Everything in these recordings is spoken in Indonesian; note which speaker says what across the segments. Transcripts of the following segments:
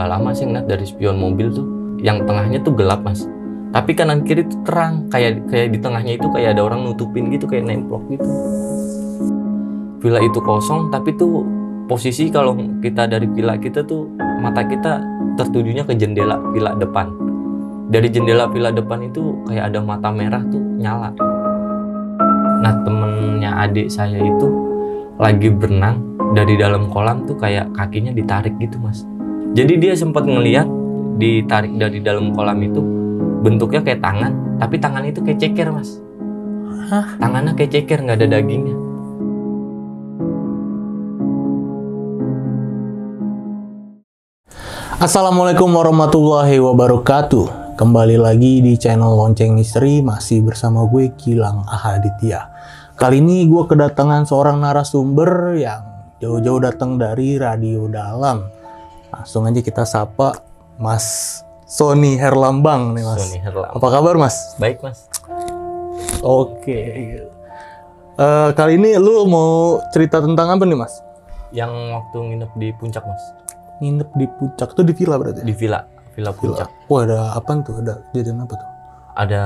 Speaker 1: nggak lama sih ngeliat dari spion mobil tuh, yang tengahnya tuh gelap mas, tapi kanan kiri tuh terang, kayak di tengahnya itu kayak ada orang nutupin gitu, kayak nemplok gitu. Villa itu kosong, tapi tuh posisi kalau kita dari villa kita tuh mata kita tertujunya ke jendela villa depan. Dari jendela villa depan itu kayak ada mata merah tuh nyala. Nah temennya adik saya itu lagi berenang dari dalam kolam tuh, kayak kakinya ditarik gitu mas. Jadi dia sempat ngeliat ditarik dari dalam kolam itu, bentuknya kayak tangan, tapi tangannya itu kayak ceker mas.
Speaker 2: Hah?
Speaker 1: Tangannya kayak ceker, nggak ada dagingnya.
Speaker 2: Assalamualaikum warahmatullahi wabarakatuh. Kembali lagi di channel Lonceng Misteri, masih bersama gue Gilang Ahaditya. Kali ini gue kedatangan seorang narasumber yang jauh-jauh datang dari Radio Dalam. Langsung aja kita sapa Mas Sony Herlambang nih mas.
Speaker 1: Sony Herlambang.
Speaker 2: Apa kabar mas?
Speaker 1: Baik mas.
Speaker 2: Oke. Kali ini lu mau cerita tentang apa nih mas?
Speaker 1: Yang waktu nginep di puncak mas.
Speaker 2: Nginep di puncak tuh di villa berarti?
Speaker 1: Di villa puncak.
Speaker 2: Wah ada apa tuh? Ada kejadian apa tuh?
Speaker 1: Ada,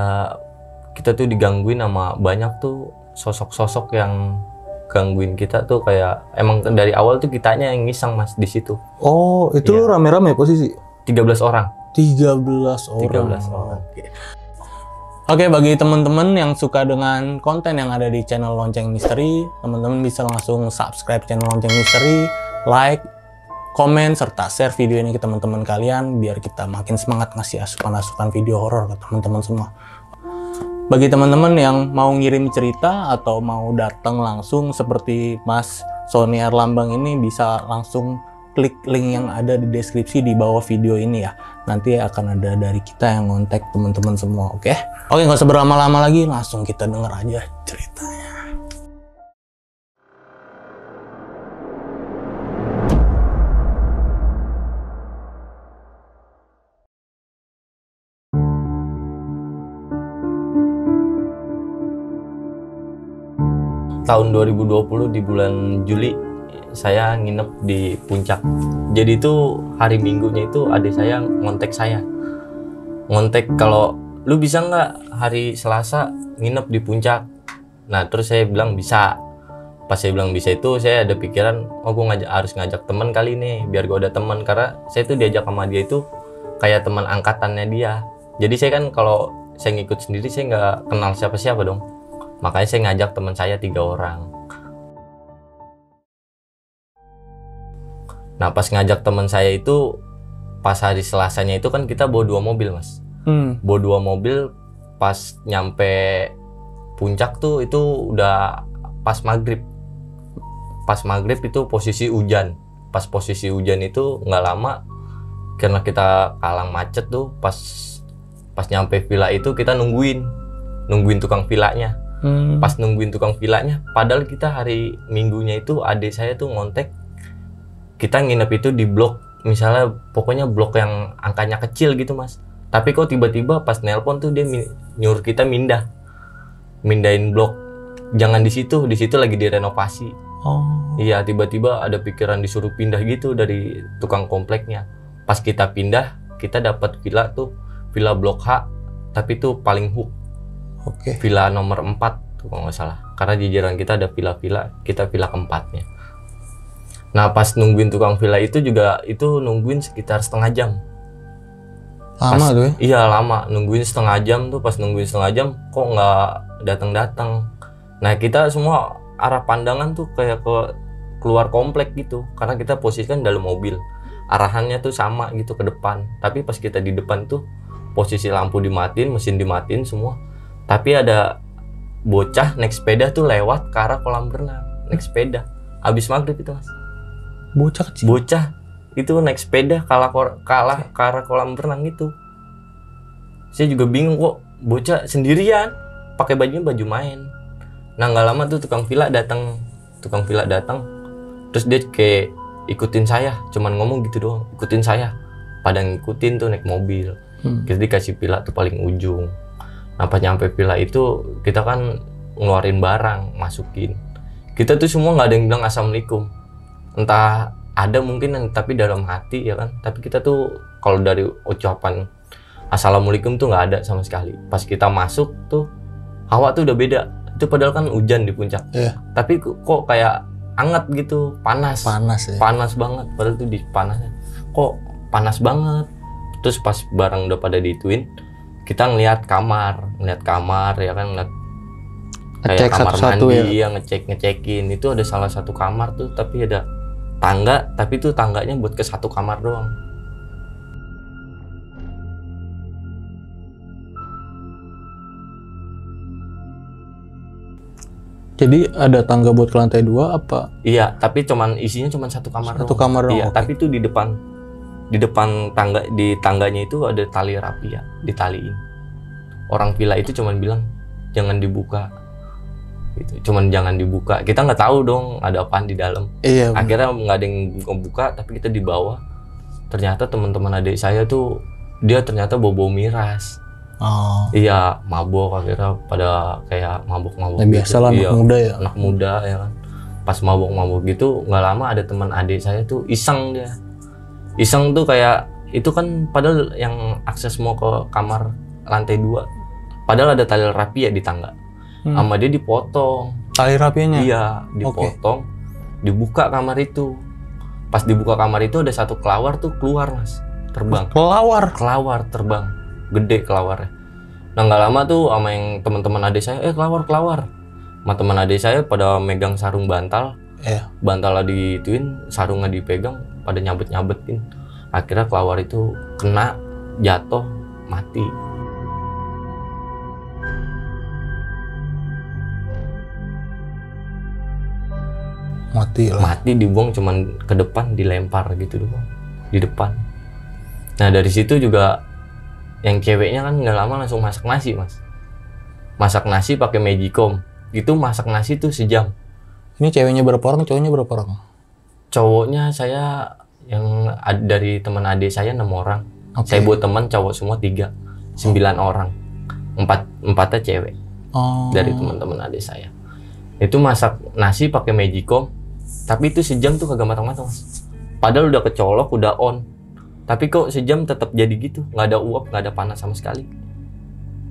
Speaker 1: kita tuh digangguin sama banyak tuh sosok-sosok yang gangguin kita tuh, kayak emang dari awal tuh kitanya yang ngiseng mas di situ.
Speaker 2: Oh itu
Speaker 1: Iya.
Speaker 2: lu rame-rame posisi?
Speaker 1: 13 orang.
Speaker 2: 13 orang.
Speaker 1: 13 orang.
Speaker 2: Oke, bagi teman-teman yang suka dengan konten yang ada di channel Lonceng Misteri, teman-teman bisa langsung subscribe channel Lonceng Misteri, like, komen, serta share video ini ke teman-teman kalian biar kita makin semangat ngasih asupan-asupan video horor ke teman-teman semua. Bagi teman-teman yang mau ngirim cerita atau mau datang langsung seperti Mas Sony Herlambang ini, bisa langsung klik link yang ada di deskripsi di bawah video ini ya. Nanti akan ada dari kita yang ngontek teman-teman semua, oke? Oke, nggak usah berlama-lama lagi, langsung kita denger aja ceritanya.
Speaker 1: Tahun 2020 di bulan Juli saya nginep di puncak. Jadi itu hari Minggunya itu adik saya ngontek saya. Ngontek kalau lu bisa nggak hari Selasa nginep di puncak. Nah terus saya bilang bisa. Pas saya bilang bisa itu saya ada pikiran, oh gue harus ngajak teman kali nih biar gue ada teman, karena saya tuh diajak sama dia itu kayak teman angkatannya dia. Jadi saya kan kalau saya ngikut sendiri saya nggak kenal siapa-siapa dong. Makanya saya ngajak teman saya 3 orang. Nah pas ngajak teman saya itu, pas hari Selasanya itu kan kita bawa 2 mobil mas. Bawa 2 mobil, pas nyampe puncak tuh itu udah pas maghrib. Pas maghrib itu posisi hujan. Pas posisi hujan itu nggak lama, karena kita kalang macet tuh, pas nyampe villa itu kita nungguin tukang villanya. Pas nungguin tukang villanya, padahal kita hari Minggunya itu adik saya tuh ngontek kita nginep itu di blok, misalnya pokoknya blok yang angkanya kecil gitu mas. Tapi kok tiba-tiba pas nelpon tuh dia nyuruh kita mindahin blok, jangan di situ lagi direnovasi.
Speaker 2: Oh.
Speaker 1: Iya, tiba-tiba ada pikiran disuruh pindah gitu dari tukang kompleknya. Pas kita pindah, kita dapat villa tuh, villa blok H, tapi tuh paling hook.
Speaker 2: Oke.
Speaker 1: Villa nomor 4 tuh kalau nggak salah, karena di jajaran kita ada villa-villa, kita villa keempatnya. Nah pas nungguin tukang villa itu juga itu nungguin sekitar setengah jam.
Speaker 2: Lama tuh ya?
Speaker 1: Iya lama, nungguin setengah jam tuh. Pas nungguin setengah jam kok nggak datang. Nah kita semua arah pandangan tuh kayak ke keluar komplek gitu, karena kita posisikan dalam mobil, arahannya tuh sama gitu ke depan. Tapi pas kita di depan tuh posisi lampu dimatiin, mesin dimatiin semua. Tapi ada bocah naik sepeda tuh lewat ke arah kolam renang, naik sepeda. Abis maghrib itu mas.
Speaker 2: Bocah kecil?
Speaker 1: Bocah itu naik sepeda kalah ke arah kolam renang itu. Saya juga bingung kok bocah sendirian, pakai bajunya baju main. Nah nggak lama tuh tukang villa datang. Terus dia kayak ikutin saya, cuman ngomong gitu doang, ikutin saya. Pada ngikutin tuh naik mobil. Kita dikasih villa tuh paling ujung. Nah pas nyampe villa itu kita kan ngeluarin barang, masukin. Kita tuh semua nggak ada yang bilang assalamualaikum. Entah ada mungkin yang tapi dalam hati ya kan, tapi kita tuh kalau dari ucapan assalamualaikum tuh nggak ada sama sekali. Pas kita masuk tuh hawa tuh udah beda, itu padahal kan hujan di puncak, tapi kok kayak anget gitu, panas ya? Panas banget, padahal tuh di panasnya kok panas banget. Terus pas barang udah pada diituin, kita ngeliat kamar ya kan, ngeliat kayak kamar mandi yang ngecekin. Itu ada salah satu kamar tuh, tapi ada tangga, tapi tuh tangganya buat ke satu kamar doang.
Speaker 2: Jadi ada tangga buat ke lantai 2 apa?
Speaker 1: Iya, tapi isinya cuman satu kamar doang.
Speaker 2: Satu kamar doang.
Speaker 1: Iya, tapi tuh di depan tangga, di tangganya itu ada tali rapia, ditaliin. Orang villa itu cuman bilang jangan dibuka. Gitu. Cuman jangan dibuka. Kita nggak tahu dong ada apaan di dalam.
Speaker 2: Iya.
Speaker 1: Akhirnya nggak ada yang ngebuka, tapi kita di bawah. Ternyata teman-teman adik saya tuh dia ternyata bobo miras.
Speaker 2: Oh.
Speaker 1: Iya, mabok, akhirnya pada kayak mabok-mabok.
Speaker 2: Nah, biasalah
Speaker 1: gitu.
Speaker 2: Anak muda ya.
Speaker 1: Anak muda ya kan. Pas mabok-mabok gitu, nggak lama ada teman adik saya tuh iseng dia. Iseng tuh kayak itu kan padahal yang akses mau ke kamar lantai 2. Padahal ada tali rapia di tangga. Sama dia dipotong.
Speaker 2: Tali rapianya?
Speaker 1: Iya, dipotong. Dibuka kamar itu. Pas dibuka kamar itu ada satu kelawar tuh keluar, Mas. Terbang. Kelawar terbang. Gede kelawarnya. Nah nggak lama tuh sama yang teman-teman adik saya, kelawar. Sama teman adik saya pada megang sarung bantal. Bantalnya diituin, sarungnya dipegang, pada nyabet-nyabetin. Akhirnya kelawar itu kena, jatuh, mati. Mati dibuang cuman ke depan, dilempar gitu doang di depan. Nah dari situ juga yang ceweknya kan nggak lama langsung masak nasi, Mas. Masak nasi pakai magicom. Gitu masak nasi tuh sejam.
Speaker 2: Ini ceweknya berapa orang, cowoknya berapa orang?
Speaker 1: Cowoknya saya yang dari teman adik saya 6 orang. Saya buat teman cowok semua 3, 9 orang. 4-nya cewek. Dari teman-teman adik saya. Itu masak nasi pakai magicom. Tapi itu sejam tuh kagak matang-matang, Mas. Padahal udah kecolok, udah on. Tapi kok sejam tetap jadi gitu, nggak ada uap, nggak ada panas sama sekali.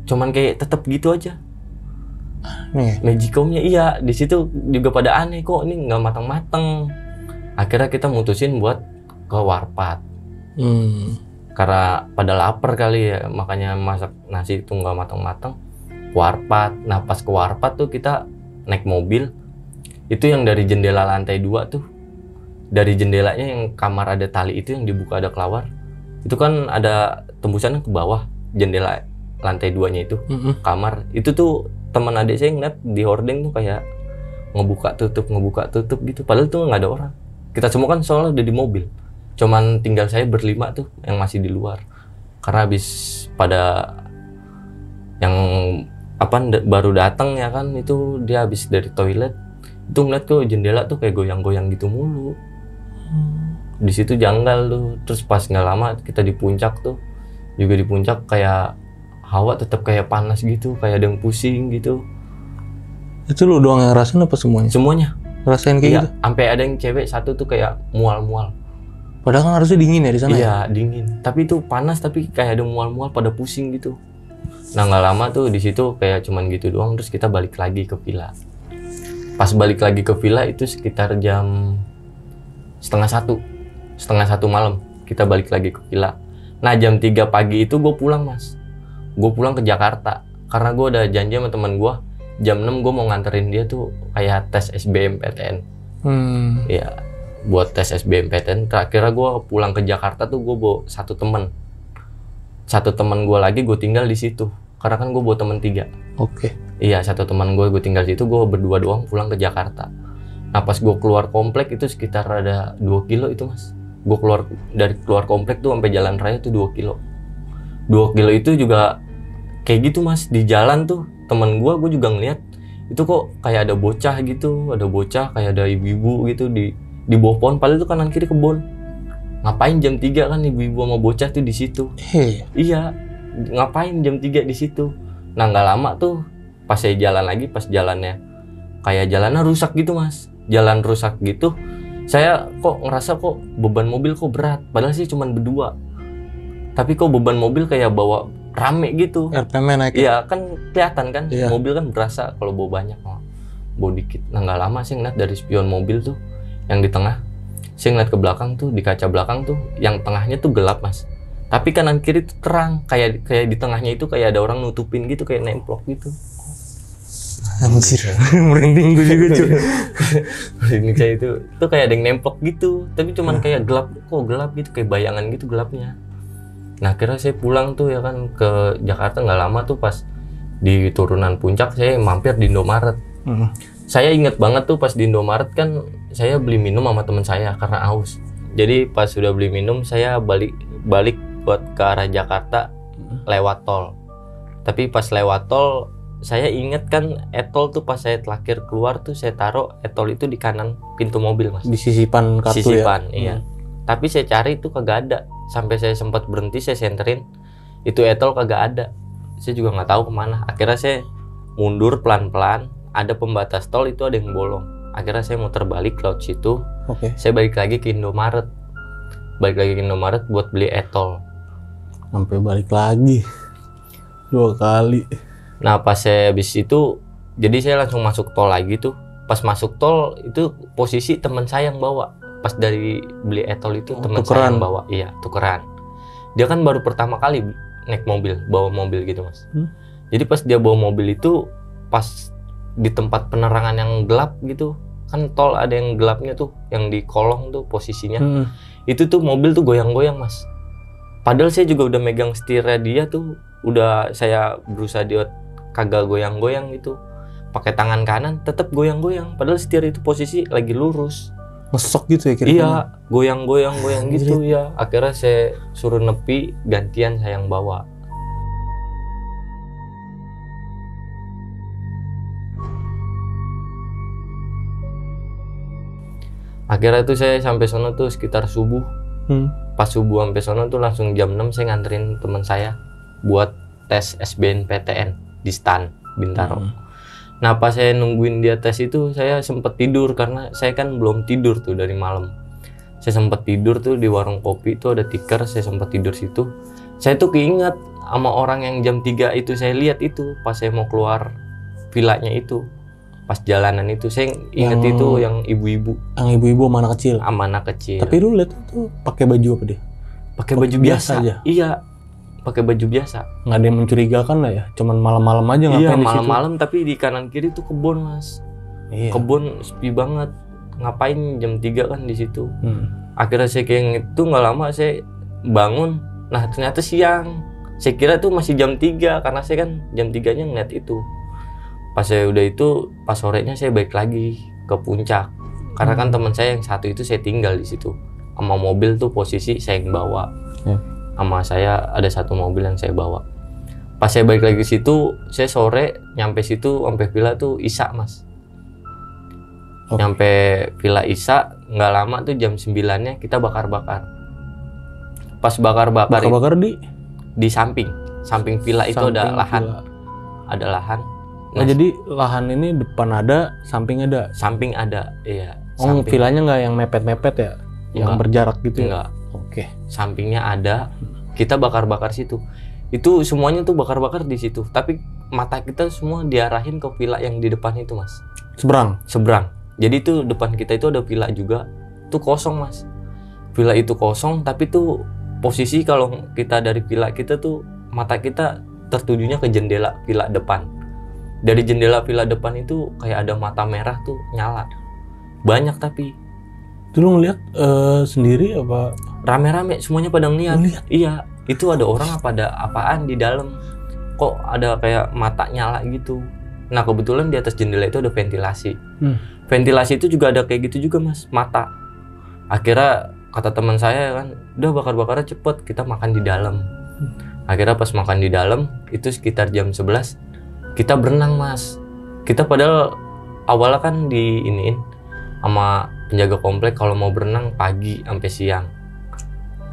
Speaker 1: Cuman kayak tetap gitu aja. Nih, magicomnya iya, di situ juga pada aneh kok ini nggak matang-matang. Akhirnya kita mutusin buat ke warpat. Karena pada lapar kali ya, makanya masak nasi itu nggak matang-matang. Warpat. Nah pas ke warpat tuh kita naik mobil. Itu yang dari jendela lantai 2 tuh. Dari jendelanya yang kamar ada tali itu yang dibuka ada kelawar. Itu kan ada tembusannya ke bawah jendela lantai 2-nya itu. Kamar. Itu tuh teman adik saya ngeliat di hordeng tuh kayak ngebuka tutup gitu. Padahal tuh nggak ada orang. Kita semua kan soalnya udah di mobil. Cuman tinggal saya berlima tuh yang masih di luar. Karena habis pada yang baru datang ya kan, itu dia habis dari toilet. Itu ngeliat tuh jendela tuh kayak goyang-goyang gitu mulu. Di situ janggal tuh. Terus pas nggak lama kita di puncak tuh, juga di puncak kayak hawa tetap kayak panas gitu, kayak ada yang pusing gitu.
Speaker 2: Itu lu doang yang ngerasain apa semuanya?
Speaker 1: Semuanya
Speaker 2: ngerasain kayak gitu.
Speaker 1: Sampai ada yang cewek satu tuh kayak mual-mual.
Speaker 2: Padahal kan harusnya dingin ya di sana.
Speaker 1: Iya dingin. Tapi itu panas, tapi kayak ada mual-mual pada pusing gitu. Nah nggak lama tuh di situ kayak cuman gitu doang. Terus kita balik lagi ke villa. Pas balik lagi ke villa itu sekitar jam setengah satu malam kita balik lagi ke villa. Nah jam 3 pagi itu gue pulang, Mas. Gue pulang ke Jakarta karena gue udah janji sama teman gue jam 6 gue mau nganterin dia tuh kayak tes SBMPTN. Ya buat tes SBMPTN. Terakhirnya gue pulang ke Jakarta tuh gue bawa satu teman gue lagi, gue tinggal di situ karena kan gue bawa teman 3. Iya, satu teman gue tinggal di situ, gue berdua doang pulang ke Jakarta. Nah pas gue keluar komplek itu sekitar ada 2 kilo itu, Mas. Gue keluar komplek tuh sampai jalan raya tuh 2 kilo. 2 kilo itu juga kayak gitu, Mas. Di jalan tuh temen gue juga ngeliat itu kok kayak ada bocah gitu, kayak ada ibu-ibu gitu di bawah pohon. Padahal itu kanan kiri kebun. Ngapain jam 3 kan ibu-ibu sama bocah tuh di situ? Iya, ngapain jam 3 di situ? Nah nggak lama tuh pas saya jalan lagi, pas jalannya kayak jalannya rusak gitu, Mas. Jalan rusak gitu, Saya kok ngerasa kok beban mobil kok berat, padahal sih cuman berdua. Tapi kok beban mobil kayak bawa rame gitu.
Speaker 2: RPM naik.
Speaker 1: Iya kan kelihatan kan,
Speaker 2: Iya.
Speaker 1: mobil kan berasa kalau bawa banyak, bawa dikit. Nah nggak lama sih ngeliat dari spion mobil tuh yang di tengah, saya ngeliat ke belakang tuh, di kaca belakang tuh, yang tengahnya tuh gelap mas. Tapi kanan kiri tuh terang, kayak di tengahnya itu kayak ada orang nutupin gitu, kayak nemplok gitu.
Speaker 2: Anjir, merinding gue juga cuy.
Speaker 1: Ini kayak itu kayak ada yang nemplok gitu, tapi cuman kayak gelap, kok gelap gitu, kayak bayangan gitu gelapnya. Nah akhirnya saya pulang tuh ya kan ke Jakarta, nggak lama tuh pas di turunan puncak saya mampir di Indomaret. Saya inget banget tuh pas di Indomaret kan saya beli minum sama teman saya karena haus. Jadi pas sudah beli minum saya balik buat ke arah Jakarta lewat tol. Tapi pas lewat tol saya inget kan etol tuh pas saya terakhir keluar tuh saya taruh etol itu di kanan pintu mobil mas.
Speaker 2: Di sisipan kartu
Speaker 1: Sisipan,
Speaker 2: ya?
Speaker 1: iya. Tapi saya cari itu kagak ada. Sampai saya sempat berhenti, saya senterin. Itu etol kagak ada. Saya juga nggak tahu kemana. Akhirnya saya mundur pelan-pelan. Ada pembatas tol itu ada yang bolong. Akhirnya saya muter balik lewat situ. Saya balik lagi ke Indomaret. Buat beli etol.
Speaker 2: Sampai balik lagi 2 kali.
Speaker 1: Nah pas saya habis itu, jadi saya langsung masuk tol lagi tuh. Pas masuk tol itu posisi teman saya yang bawa. Pas dari beli etol itu teman saya yang bawa. Iya, tukeran. Dia kan baru pertama kali naik mobil, bawa mobil gitu mas. Jadi pas dia bawa mobil itu, pas di tempat penerangan yang gelap gitu, kan tol ada yang gelapnya tuh, yang di kolong tuh posisinya. Itu tuh mobil tuh goyang-goyang mas. Padahal saya juga udah megang setirnya dia tuh, udah saya berusaha dia kagak goyang-goyang gitu. Pakai tangan kanan tetap goyang-goyang. Padahal setir itu posisi lagi lurus.
Speaker 2: Ngesok gitu ya kira-kira?
Speaker 1: Iya, goyang-goyang gitu ya. Akhirnya saya suruh nepi, gantian saya yang bawa. Akhirnya tuh saya sampai sono tuh sekitar subuh. Pas subuh sampai sono tuh langsung jam 6 saya nganterin teman saya buat tes SBMPTN di STAN Bintaro. Nah pas saya nungguin dia tes itu saya sempet tidur karena saya kan belum tidur tuh dari malam. Saya sempet tidur tuh di warung kopi itu ada tikar, saya sempet tidur situ. Saya tuh keinget sama orang yang jam 3 itu saya lihat itu pas saya mau keluar villanya itu. Pas jalanan itu saya inget itu yang ibu-ibu.
Speaker 2: Yang ibu-ibu sama anak kecil.
Speaker 1: Sama anak kecil.
Speaker 2: Tapi lu lihat tuh pakai baju apa dia?
Speaker 1: Pakai baju biasa
Speaker 2: aja.
Speaker 1: Iya. Pakai baju biasa.
Speaker 2: Nggak ada yang mencurigakan lah ya. Cuman malam-malam aja ngapain di situ.
Speaker 1: Iya, malam-malam tapi di kanan kiri tuh kebun, Mas.
Speaker 2: Iya.
Speaker 1: Kebun sepi banget. Ngapain jam 3 kan di situ. Akhirnya saya kayak itu nggak lama saya bangun. Nah, ternyata siang. Saya kira tuh masih jam 3 karena saya kan jam 3-nya ngeliat itu. Pas saya udah itu, pas sorenya saya balik lagi ke puncak. Karena kan teman saya yang satu itu saya tinggal di situ. Sama mobil tuh posisi saya yang bawa. Sama saya ada satu mobil yang saya bawa. Pas saya balik lagi ke situ, saya sore nyampe situ sampai villa tuh Isya, Mas. Nyampe villa Isya, nggak lama tuh jam 9-nya kita bakar-bakar. Pas bakar-bakar di samping villa itu ada lahan. Ada lahan.
Speaker 2: Nah, jadi lahan ini depan ada, samping ada?
Speaker 1: Samping ada, iya.
Speaker 2: Oh, villanya nggak yang mepet-mepet ya? Yang berjarak gitu ya?
Speaker 1: Enggak.
Speaker 2: Oke.
Speaker 1: Sampingnya ada, kita bakar-bakar situ. Itu semuanya tuh bakar-bakar di situ. Tapi mata kita semua diarahin ke villa yang di depan itu, Mas. Seberang. Jadi tuh depan kita itu ada villa juga. Tuh kosong, Mas. Villa itu kosong, tapi tuh posisi kalau kita dari villa kita tuh mata kita tertujunya ke jendela villa depan. Dari jendela villa depan itu kayak ada mata merah tuh nyala. Banyak tapi.
Speaker 2: Itu lu ngeliat sendiri apa?
Speaker 1: Rame-rame semuanya pada ngeliat. Iya, itu ada orang apa ada apaan di dalam. Kok ada kayak mata nyala gitu. Nah kebetulan di atas jendela itu ada ventilasi. Ventilasi itu juga ada kayak gitu juga, Mas, mata. Akhirnya kata teman saya kan, udah bakar-bakarnya cepet, kita makan di dalam. Akhirnya pas makan di dalam itu sekitar jam 11 kita berenang, Mas. Kita padahal awalnya kan diiniin sama penjaga komplek kalau mau berenang pagi sampai siang.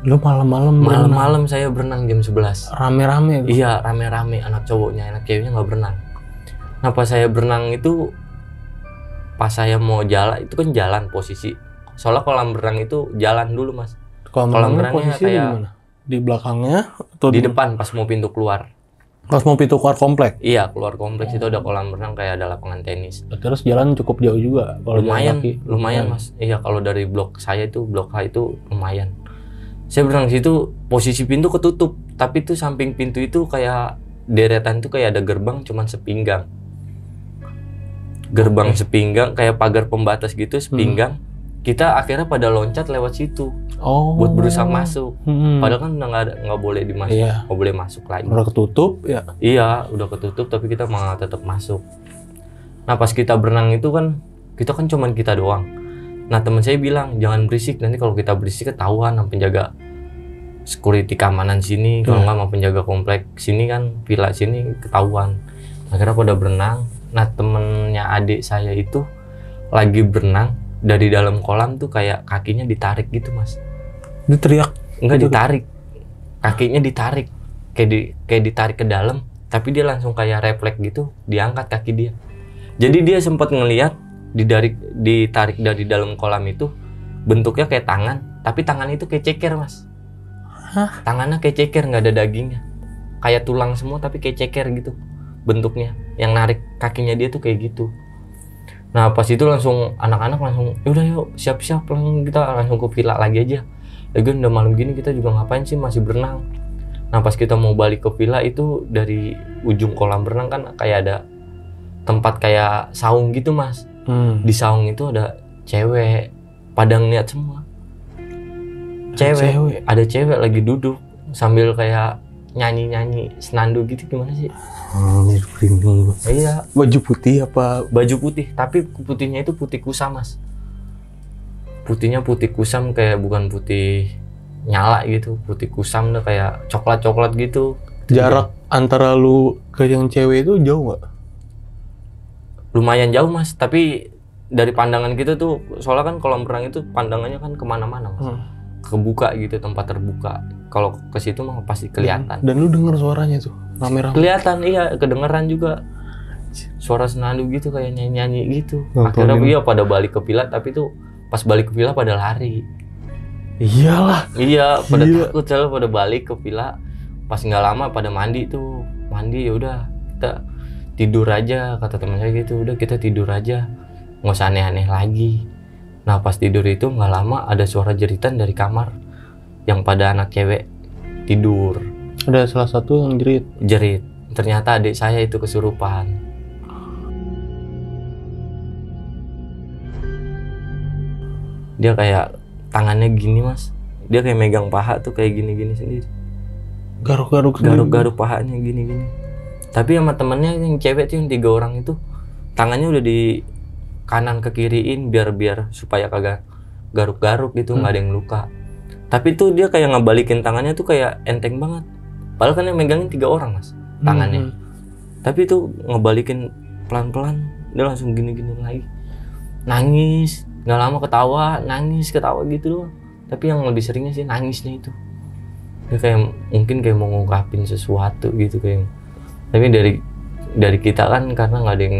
Speaker 2: Lu malam-malam
Speaker 1: saya berenang jam 11.
Speaker 2: Rame-rame?
Speaker 1: Iya, rame-rame, anak cowoknya, anak ceweknya nggak berenang. Nah pas saya berenang itu, pas saya mau jalan, itu kan jalan posisi Soalnya kolam renang itu jalan dulu mas.
Speaker 2: Kolam renangnya posisi kayak di mana? Di belakangnya atau
Speaker 1: di depan pas mau pintu keluar?
Speaker 2: Pas mau pintu keluar komplek?
Speaker 1: Iya, keluar kompleks itu ada kolam renang kayak ada lapangan tenis.
Speaker 2: Terus jalan cukup jauh juga kalau
Speaker 1: lumayan mas. Iya, kalau dari blok saya itu, blok H itu lumayan. Saya berenang di situ, posisi pintu ketutup, tapi tuh samping pintu itu kayak deretan tuh kayak ada gerbang cuman sepinggang. Gerbang sepinggang kayak pagar pembatas gitu sepinggang. Kita akhirnya pada loncat lewat situ. Buat berusaha masuk. Padahal kan udah nggak boleh dimasuk, nggak boleh masuk lagi.
Speaker 2: Udah ketutup ya?
Speaker 1: Iya, udah ketutup tapi kita malah tetap masuk. Nah pas kita berenang itu kan kita kan cuman kita doang. Nah teman saya bilang jangan berisik, nanti kalau kita berisik ketahuan sama penjaga security keamanan sini, kalau nggak sama penjaga komplek sini kan, villa sini ketahuan. Akhirnya pada berenang. Nah temennya adik saya itu lagi berenang dari dalam kolam tuh kayak kakinya ditarik gitu mas.
Speaker 2: Dia teriak?
Speaker 1: Enggak ditarik, kakinya ditarik kayak ditarik ke dalam, tapi dia langsung kayak refleks gitu diangkat kaki dia. Jadi dia sempat ngelihat ditarik dari dalam kolam itu bentuknya kayak tangan, tapi tangan itu kayak ceker mas.
Speaker 2: Hah?
Speaker 1: Tangannya kayak ceker, nggak ada dagingnya, kayak tulang semua tapi kayak ceker gitu bentuknya. Yang narik kakinya dia tuh kayak gitu. Nah pas itu langsung anak-anak langsung yaudah yuk siap-siap langsung kita langsung ke villa lagi aja. Lagian udah malam gini kita juga ngapain sih, masih berenang. Nah pas kita mau balik ke villa itu dari ujung kolam berenang kan kayak ada tempat kayak saung gitu mas. Di saung itu ada cewek pada ngeliat semua. Cewek ada cewek lagi duduk sambil kayak nyanyi senandung gitu, gimana sih? Iya.
Speaker 2: Baju putih apa?
Speaker 1: Baju putih, tapi putihnya itu putih kusam mas. Putihnya putih kusam kayak bukan putih nyala gitu, putih kusam tuh kayak coklat gitu.
Speaker 2: Jarak antara lu ke yang cewek itu jauh nggak?
Speaker 1: Lumayan jauh mas, tapi dari pandangan kita tuh, soalnya kan kolam renang itu pandangannya kan kemana-mana mas. Kebuka gitu, tempat terbuka. Kalau ke situ mah pasti kelihatan.
Speaker 2: Dan lu denger suaranya tuh rame-rame?
Speaker 1: Kelihatan, iya, kedengeran juga. Suara senandung gitu kayak nyanyi gitu. Akhirnya dia pada balik ke villa, tapi tuh pas balik ke villa pada lari.
Speaker 2: Iyalah.
Speaker 1: Iya, pada takut, soalnya pada balik ke villa. Pas nggak lama pada mandi tuh. Mandi ya udah kita tidur aja, kata teman saya gitu. Udah kita tidur aja, nggak usah aneh-aneh lagi. Nah pas tidur itu nggak lama ada suara jeritan dari kamar yang pada anak cewek tidur.
Speaker 2: Ada salah satu yang jerit.
Speaker 1: Ternyata adik saya itu kesurupan. Dia kayak tangannya gini mas, dia kayak megang paha tuh kayak gini-gini sendiri. Garuk-garuk pahanya gini-gini. Tapi sama temennya yang cewek tuh yang 3 orang itu tangannya udah di kanan ke kiriin biar supaya kagak garuk-garuk gitu, nggak ada yang luka. Tapi tuh dia kayak ngebalikin tangannya tuh kayak enteng banget. Padahal kan yang megangin 3 orang mas tangannya. Tapi tuh ngebalikin pelan-pelan, dia langsung gini-gini lagi. Nangis, nggak lama ketawa gitu doang. Tapi yang lebih seringnya sih nangisnya itu. Dia kayak mungkin kayak mau ngungkapin sesuatu gitu kayak. Tapi dari kita kan karena nggak ada yang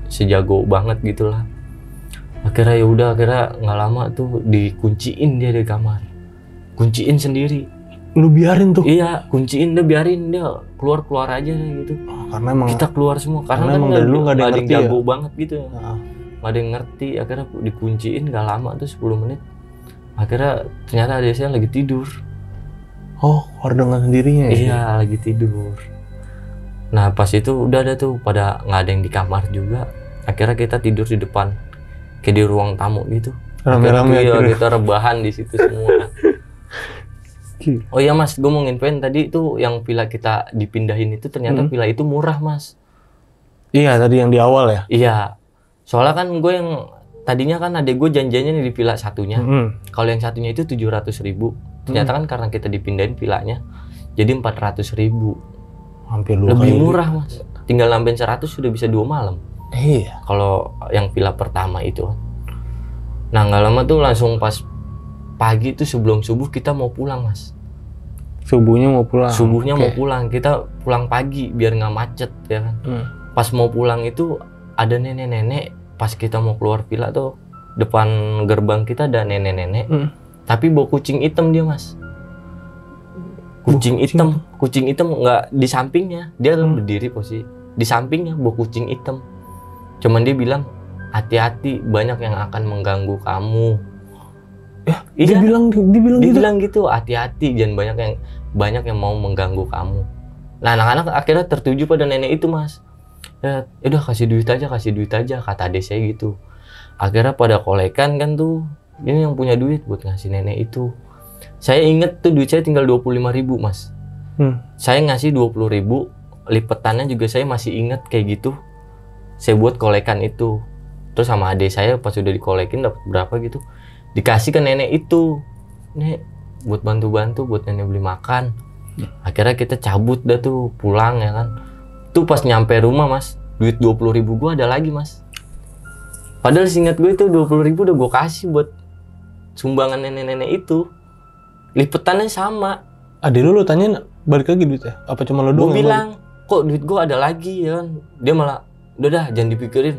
Speaker 1: sejago banget gitulah. Akhirnya ya udah, akhirnya nggak lama tuh dikunciin dia di kamar. Kunciin sendiri.
Speaker 2: Lu biarin tuh?
Speaker 1: Iya, kunciin, dia biarin, dia keluar aja gitu.
Speaker 2: Karena emang
Speaker 1: kita keluar semua karena kan
Speaker 2: dari dulu nggak ada yang
Speaker 1: jago banget gitu ya. Nggak ada yang ngerti. Akhirnya dikunciin, nggak lama tuh 10 menit. Akhirnya ternyata adik saya lagi tidur.
Speaker 2: Oh, keluar dengan sendirinya ya?
Speaker 1: Iya, lagi tidur. Nah pas itu udah ada tuh pada nggak ada yang di kamar juga. Akhirnya kita tidur di depan, kayak di ruang tamu gitu.
Speaker 2: Rame-rame
Speaker 1: kita rebahan di situ semua. Oh iya mas, gue mau nginfoin tadi tuh yang villa kita dipindahin itu ternyata villa itu murah mas.
Speaker 2: Iya tadi yang di awal ya?
Speaker 1: Iya, soalnya kan gue yang tadinya kan adek gue janjiannya di villa satunya. Kalau yang satunya itu 700.000. Ternyata kan karena kita dipindahin villanya jadi 400.000.
Speaker 2: Hampir
Speaker 1: lebih murah mas. Tinggal nambahin 100 sudah bisa 2 malam.
Speaker 2: Iya.
Speaker 1: Kalau yang villa pertama itu. Nah nggak lama tuh langsung pas pagi tuh sebelum subuh kita mau pulang mas.
Speaker 2: Subuhnya mau pulang.
Speaker 1: Kita pulang pagi biar nggak macet ya kan. Pas mau pulang itu ada nenek-nenek pas kita mau keluar villa tuh depan gerbang kita ada nenek-nenek, tapi bawa kucing hitam dia mas. Kucing hitam nggak di sampingnya, dia berdiri posisi di sampingnya bawa kucing hitam. Cuman dia bilang hati-hati, banyak yang akan mengganggu kamu.
Speaker 2: Ya, iya, dia
Speaker 1: bilang gitu, hati-hati, jangan banyak yang mau mengganggu kamu. Nah, anak-anak akhirnya tertuju pada nenek itu mas. Ya udah kasih duit aja kata adik saya gitu. Akhirnya pada kolekan kan tuh, ini yang punya duit buat ngasih nenek itu. Saya inget tuh duit saya tinggal 25.000 mas. Saya ngasih 20.000, lipetannya juga saya masih inget kayak gitu. Saya buat kolekan itu. Terus sama adik saya pas udah dikolekin dapat berapa gitu, dikasih ke nenek itu. Nek buat bantu-bantu buat nenek beli makan. Akhirnya kita cabut dah tuh pulang ya kan. Tuh pas nyampe rumah mas, duit 20.000 gua ada lagi mas. Padahal seingat gue itu 20.000 udah gue kasih buat sumbangan nenek-nenek itu. Lipetannya sama.
Speaker 2: Adek lu tanyain balik lagi duitnya? Apa cuma lo doang?
Speaker 1: Gue bilang, kok duit gue ada lagi ya kan. Dia malah, udah dah jangan dipikirin.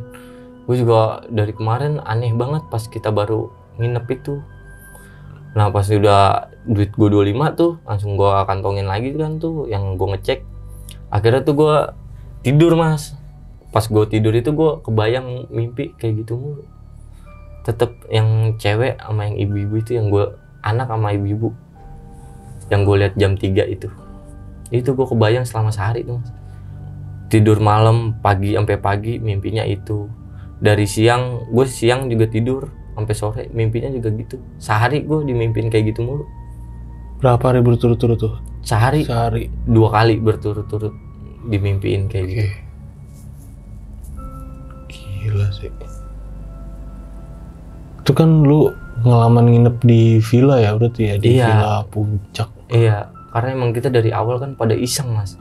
Speaker 1: Gue juga dari kemarin aneh banget pas kita baru nginep itu. Nah pas udah duit gue 25 tuh, langsung gue kantongin lagi kan tuh yang gue ngecek. Akhirnya tuh gue tidur mas. Pas gue tidur itu gue kebayang mimpi kayak gitu mulu. Tetep yang cewek sama yang ibu-ibu itu, yang gue anak sama ibu-ibu yang gue lihat jam 3 itu gue kebayang selama sehari tuh mas. Tidur malam, pagi sampai pagi mimpinya itu. Dari siang, gue siang juga tidur sampai sore mimpinya juga gitu. Sehari gue dimimpin kayak gitu mulu.
Speaker 2: Berapa hari berturut-turut tuh?
Speaker 1: Sehari 2 kali berturut-turut dimimpiin kayak gitu.
Speaker 2: Gila sih. Itu kan lu pengalaman nginep di villa ya berarti ya, di Villa Puncak.
Speaker 1: Iya, karena emang kita dari awal kan pada iseng mas.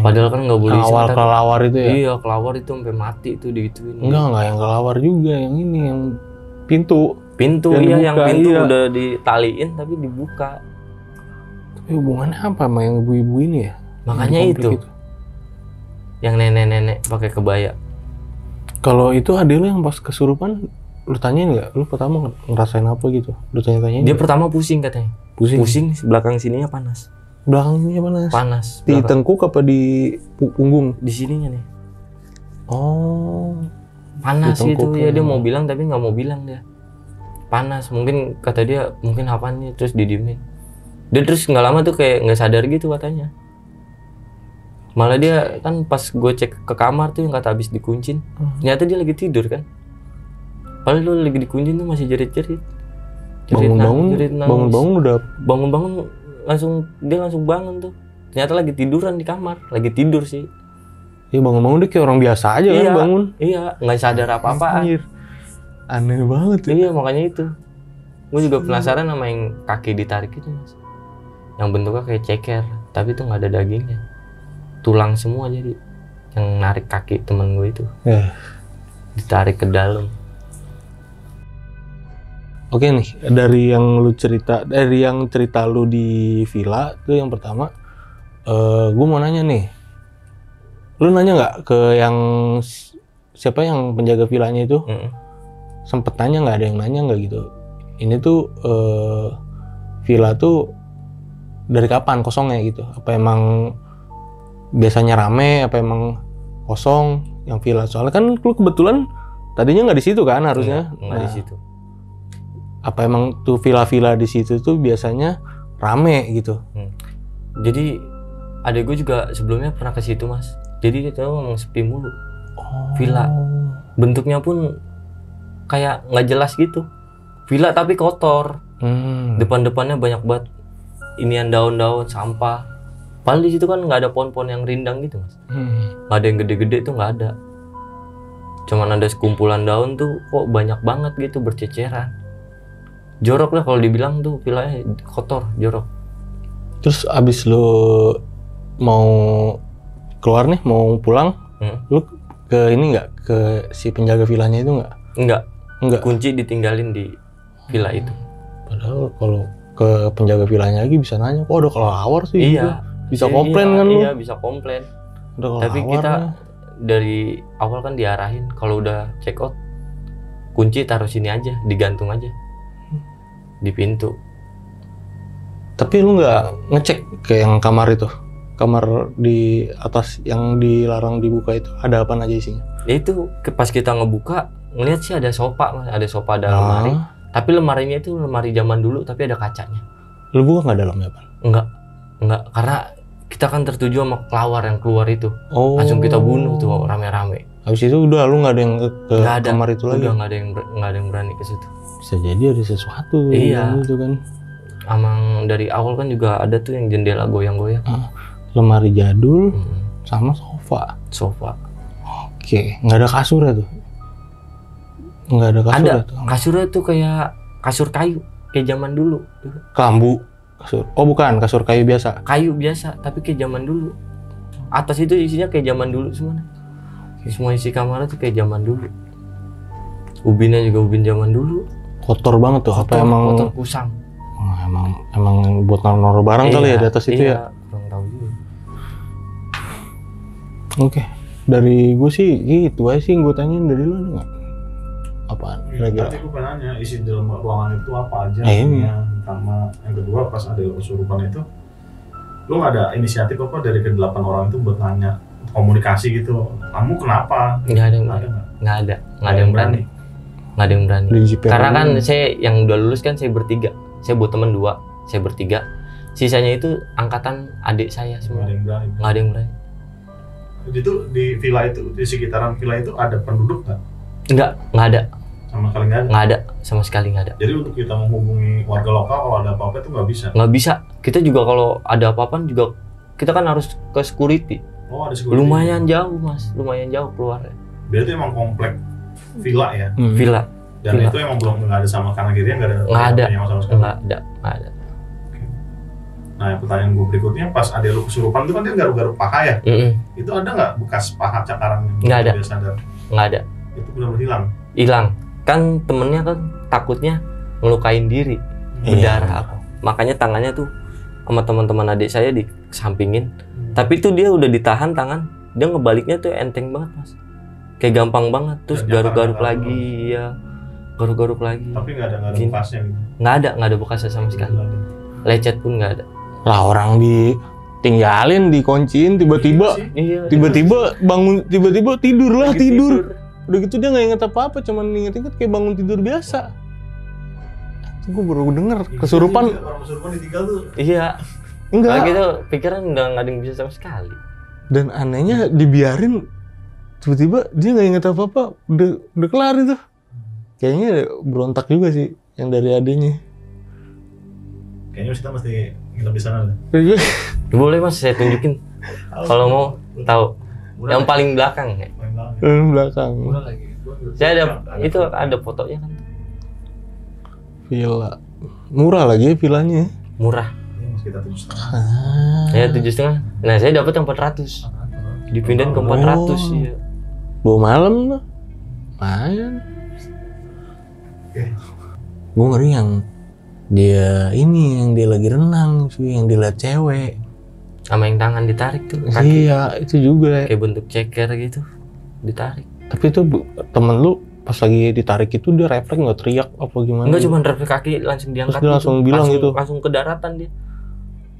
Speaker 1: Padahal kan nggak boleh iseng.
Speaker 2: Awal kelawar itu ya?
Speaker 1: Iya, kelawar itu sampai mati itu digituin.
Speaker 2: Enggak yang kelawar juga, yang ini yang pintu
Speaker 1: iya, yang pintu
Speaker 2: iya.
Speaker 1: Udah ditaliin tapi dibuka.
Speaker 2: Tapi hubungannya apa sama yang ibu-ibu ini ya?
Speaker 1: Makanya itu. Yang nenek-nenek pakai kebaya.
Speaker 2: Kalau itu adek lu yang pas kesurupan, lu tanyain nggak? Lu pertama ngerasain apa gitu? Lu tanya-tanyain?
Speaker 1: Dia pertama pusing katanya. Pusing, belakang sininya panas.
Speaker 2: Belakang sininya panas?
Speaker 1: Panas.
Speaker 2: Di tengkuk apa di punggung?
Speaker 1: Di sininya nih.
Speaker 2: Oh.
Speaker 1: Panas gitu ya, dia mau bilang tapi nggak mau bilang dia. Panas, mungkin kata dia mungkin apaan nih, terus didiemin. Dia terus nggak lama tuh kayak nggak sadar gitu katanya. Malah dia kan pas gue cek ke kamar tuh yang kata habis dikuncin, ternyata dia lagi tidur kan. Padahal lu lagi dikuncin tuh masih jerit-jerit.
Speaker 2: Bangun-bangun udah
Speaker 1: langsung bangun tuh. Ternyata lagi tiduran di kamar, lagi tidur sih.
Speaker 2: Iya bangun-bangun dia kayak orang biasa aja kan bangun.
Speaker 1: Iya, nggak sadar apa-apaan.
Speaker 2: Aneh banget ya.
Speaker 1: Iya makanya itu. Gue juga penasaran sama yang kaki ditarik itu mas. Yang bentuknya kayak ceker, tapi itu nggak ada dagingnya. Tulang semua jadi. Yang narik kaki temen gue itu. Ditarik ke dalam.
Speaker 2: Oke nih, dari yang cerita lu di villa itu yang pertama, gue mau nanya nih, lu nanya nggak ke yang siapa yang penjaga villanya itu? Sempet nanya nggak, ada yang nanya nggak gitu? Ini tuh villa tuh dari kapan kosongnya gitu? Apa emang biasanya rame? Apa emang kosong yang villa? Soalnya kan lu kebetulan tadinya nggak di situ kan harusnya?
Speaker 1: Nggak di situ.
Speaker 2: Apa emang tuh villa-villa di situ tuh biasanya rame gitu?
Speaker 1: Jadi adek gue juga sebelumnya pernah ke situ mas. Jadi dia tahu emang sepi mulu. Villa bentuknya pun kayak nggak jelas gitu. Villa tapi kotor. Depan-depannya banyak banget inian daun-daun sampah. Padahal di situ kan nggak ada pohon-pohon yang rindang gitu mas. Nggak ada yang gede-gede tuh nggak ada. Cuman ada sekumpulan daun tuh kok banyak banget gitu berceceran. Jorok lah kalau dibilang tuh villanya kotor, jorok.
Speaker 2: Terus abis lu mau keluar nih, mau pulang, lu ke ini nggak, ke si penjaga villanya itu nggak?
Speaker 1: Enggak. Kunci ditinggalin di villa itu.
Speaker 2: Padahal kalau ke penjaga villanya lagi bisa nanya, kok ada kelelawar sih?
Speaker 1: Iya.
Speaker 2: Bisa komplain kan lu?
Speaker 1: Iya bisa komplain. Tapi kita dari awal kan diarahin kalau udah check out kunci taruh sini aja, digantung aja di pintu.
Speaker 2: Tapi lu nggak ngecek ke yang kamar itu, kamar di atas yang dilarang dibuka itu ada apa aja isinya?
Speaker 1: Ya itu pas kita ngebuka ngeliat sih ada sofa Mas, ada sofa, ada lemari. Tapi lemarinya itu lemari zaman dulu tapi ada kacanya.
Speaker 2: Lu buka nggak dalamnya Pak?
Speaker 1: Enggak, karena kita kan tertuju sama kelawar yang keluar itu. Langsung kita bunuh tuh rame-rame.
Speaker 2: Habis itu udah lu nggak ada yang ke kamar itu lagi?
Speaker 1: Udah nggak ada yang berani ke situ.
Speaker 2: Bisa jadi ada sesuatu.
Speaker 1: Iya.
Speaker 2: Gitu kan.
Speaker 1: Emang dari awal kan juga ada tuh yang jendela goyang-goyang.
Speaker 2: Lemari jadul sama sofa. Oke, nggak ada kasur ya tuh? Nggak ada kasur.
Speaker 1: Ada kasurnya tuh kayak kasur kayu kayak zaman dulu.
Speaker 2: Kelambu kasur. Oh bukan, kasur kayu biasa.
Speaker 1: Kayu biasa tapi kayak zaman dulu. Atas itu isinya kayak zaman dulu semuanya. Semua isi kamar tuh kayak zaman dulu. Ubinnya juga ubin zaman dulu.
Speaker 2: Kotor banget tuh. Apa emang
Speaker 1: kotor kusam?
Speaker 2: Emang buat naruh barang kali ya di atas itu ya?
Speaker 1: Kurang tahu juga.
Speaker 2: Oke. Dari gue sih gitu aja sih, gue tanyain dari lu ada nggak? Apaan?
Speaker 3: Kira-kira? Tadi gue pengen nanya isi dalam ruangan itu apa aja? Pertama, yang kedua pas ada kesurupan itu, lu nggak ada inisiatif apa dari ke-8 orang itu buat nanya komunikasi gitu? Kamu kenapa?
Speaker 1: Nggak ada yang berani. Karena kan saya yang udah lulus kan saya bertiga, saya buat temen 2, saya bertiga. Sisanya itu angkatan adik saya semua. Nggak ada yang berani.
Speaker 3: Itu di villa itu, di sekitaran villa itu ada penduduk nggak?
Speaker 1: Nggak ada.
Speaker 3: Sama sekali nggak ada?
Speaker 1: Nggak ada, sama sekali nggak ada.
Speaker 3: Jadi untuk kita menghubungi warga lokal kalau ada apa-apa itu nggak bisa?
Speaker 1: Nggak bisa. Kita juga kalau ada apa-apa juga kita kan harus ke security.
Speaker 3: Oh, ada security.
Speaker 1: Lumayan jauh Mas, lumayan jauh keluarnya.
Speaker 3: Berarti emang komplek villa ya?
Speaker 1: Villa.
Speaker 3: Dan itu emang belum nggak ada sama kanan kirinya nggak ada? Nggak ada. Nah, pertanyaan gue berikutnya, pas ada lu kesurupan itu kan dia garuk-garuk paha ya? Itu ada nggak bekas paha cakaran yang
Speaker 1: nggak ada? Nggak ada.
Speaker 3: Itu benar-benar hilang?
Speaker 1: Hilang. Kan temennya kan takutnya ngelukain diri, berdarah apa. Makanya tangannya tuh sama teman-teman adik saya disampingin. Tapi itu dia udah ditahan tangan, dia ngebaliknya tuh enteng banget Mas. Kayak gampang banget, terus garuk-garuk lagi ya. Garuk-garuk lagi.
Speaker 3: Tapi nggak ada bekasnya gitu?
Speaker 1: Nggak ada bekasnya sama sekali. Lecet pun nggak ada.
Speaker 2: Lah orang ditinggalin, dikunciin, tiba-tiba bangun, tiba-tiba tidur. Udah gitu dia nggak inget apa-apa, cuman inget-inget kayak bangun tidur biasa. Gue baru denger kesurupan.
Speaker 3: Orang kesurupan ditinggal tuh?
Speaker 1: Iya.
Speaker 2: Enggak.
Speaker 1: Lagi tuh pikiran udah nggak ada yang bisa sama sekali.
Speaker 2: Dan anehnya dibiarin, tiba-tiba dia nggak inget apa-apa, udah kelar itu. Kayaknya berontak juga sih yang dari adanya.
Speaker 3: Kayaknya kita mesti nginep di sana deh.
Speaker 1: Boleh Mas, saya tunjukin. Kalau mau tahu. Yang paling belakang ya.
Speaker 2: Belakang.
Speaker 1: Saya ada fotonya kan.
Speaker 2: Villa. Murah lagi villanya.
Speaker 1: Murah.
Speaker 3: Sekitar 7,5.
Speaker 1: Ya 7,5. Nah, saya dapat yang 400. Dipindahin ke 400 ya.
Speaker 2: 2 malam lah. Lumayan. Gue ngeri yang dia lagi renang cuy, yang dilihat cewek
Speaker 1: sama yang tangan ditarik tuh kaki.
Speaker 2: Iya itu juga
Speaker 1: kayak bentuk ceker gitu ditarik.
Speaker 2: Tapi itu temen lu pas lagi ditarik itu dia refleks nggak teriak apa gimana?
Speaker 1: Enggak, cuma refleks kaki langsung diangkat.
Speaker 2: Terus dia langsung bilang gitu,
Speaker 1: langsung ke daratan dia.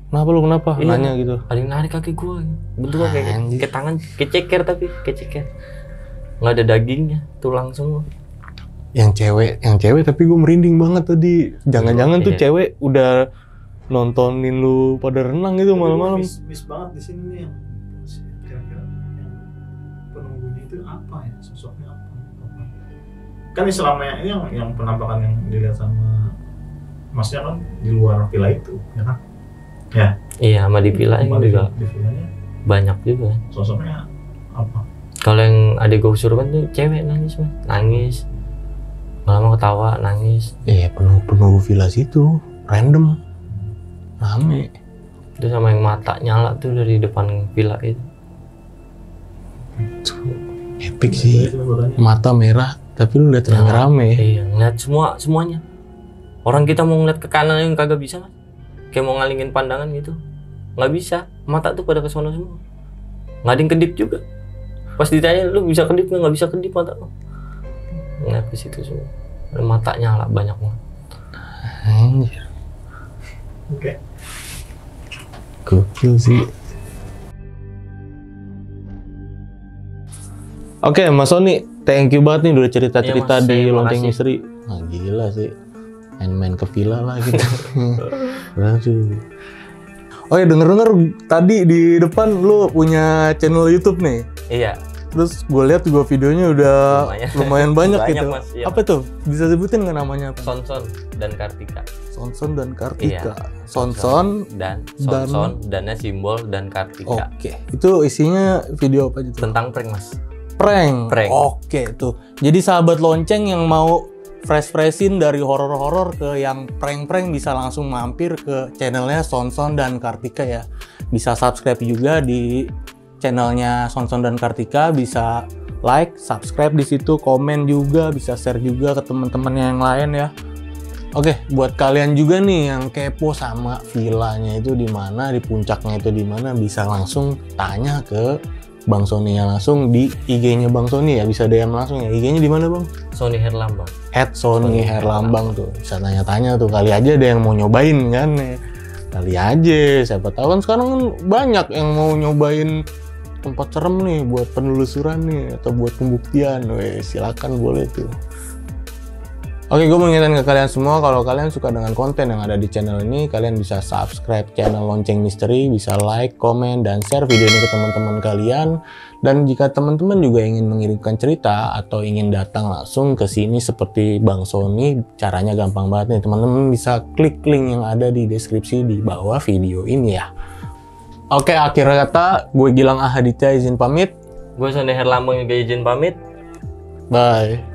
Speaker 2: Kenapa? Iya, nanya gitu.
Speaker 1: Ada yang narik kaki gua bentuknya kayak tangan kayak ceker, tapi kayak ceker nggak ada dagingnya, tulang semua.
Speaker 2: Yang cewek tapi gue merinding banget tadi. Jangan-jangan tuh cewek udah nontonin lu pada renang gitu malam-malam.
Speaker 3: Miss banget di sini nih yang kira-kira yang penunggunya itu apa ya, sosoknya apa? Kan selama ini yang penampakan yang dilihat sama Masnya kan di luar villa itu, ya kan? Ya. Iya,
Speaker 1: sama di villa ini juga.
Speaker 3: Di villanya
Speaker 1: banyak juga.
Speaker 3: Sosoknya apa?
Speaker 1: Kalau yang adik gue kesurupan tuh cewek nangis. Lama ketawa, nangis.
Speaker 2: Penuh villa situ, random, rame.
Speaker 1: Itu sama yang mata nyala tuh dari depan villa itu.
Speaker 2: Epic sih, mata merah, tapi lu lihat rame.
Speaker 1: Iya, ngeliat semuanya. Orang kita mau ngeliat ke kanan yang kagak bisa, kayak mau ngalingin pandangan gitu, nggak bisa. Mata tuh pada kesono semua. Nggak ada yang kedip juga. Pas ditanya, lu bisa kedip nggak bisa kedip mata lu. ngeliat ke situ semua. Mata nyala banyak banget.
Speaker 2: Anjir.
Speaker 3: Oke.
Speaker 2: Gokil sih. Oke, Mas Sony, thank you banget nih udah cerita-cerita
Speaker 1: Iya, Mas,
Speaker 2: di
Speaker 1: saya
Speaker 2: Lonceng
Speaker 1: makasih.
Speaker 2: Misteri. Nah, gila sih. Main ke villa lah gitu. Aduh. Oh ya, denger-denger tadi di depan lu punya channel YouTube nih.
Speaker 1: Iya.
Speaker 2: Terus gue lihat juga videonya udah lumayan banyak
Speaker 1: Banyak,
Speaker 2: gitu.
Speaker 1: Mas, iya.
Speaker 2: Apa tuh? Bisa sebutin nggak namanya apa?
Speaker 1: Sonson dan Kartika.
Speaker 2: Sonson dan Kartika.
Speaker 1: Iya.
Speaker 2: Sonson.
Speaker 1: Dan Sonson, dannya simbol dan Kartika.
Speaker 2: Oke. Itu isinya video apa aja tuh?
Speaker 1: Tentang prank, Mas.
Speaker 2: Prank.
Speaker 1: Prank.
Speaker 2: Oke tuh. Jadi sahabat lonceng yang mau fresh-freshin dari horor-horor ke yang prank-prank bisa langsung mampir ke channelnya Sonson dan Kartika ya. Bisa subscribe juga di channelnya Sonson dan Kartika, bisa like, subscribe di situ, komen juga, bisa share juga ke teman-teman yang lain ya. Oke, buat kalian juga nih yang kepo sama villanya itu di mana, di puncaknya itu di mana, bisa langsung tanya ke Bang Sony ya langsung di IG-nya Bang Sony ya, bisa DM langsung ya. IG-nya di mana, Bang?
Speaker 1: Sony Herlambang.
Speaker 2: @Sony Herlambang tuh. Bisa tanya-tanya tuh, kali aja ada yang mau nyobain kan ya. Kali aja, siapa tahu kan sekarang kan banyak yang mau nyobain tempat serem nih buat penelusuran nih atau buat pembuktian. Weh, silakan boleh tuh. Oke, gue mengingatkan ke kalian semua kalau kalian suka dengan konten yang ada di channel ini, kalian bisa subscribe channel Lonceng Misteri, bisa like, komen, dan share video ini ke teman-teman kalian. Dan jika teman-teman juga ingin mengirimkan cerita atau ingin datang langsung ke sini seperti Bang Sony, caranya gampang banget nih. Teman-teman bisa klik link yang ada di deskripsi di bawah video ini ya. Oke, akhir kata, gue Gilang Ahaditya izin pamit.
Speaker 1: Gue Sony Herlambang juga izin pamit.
Speaker 2: Bye.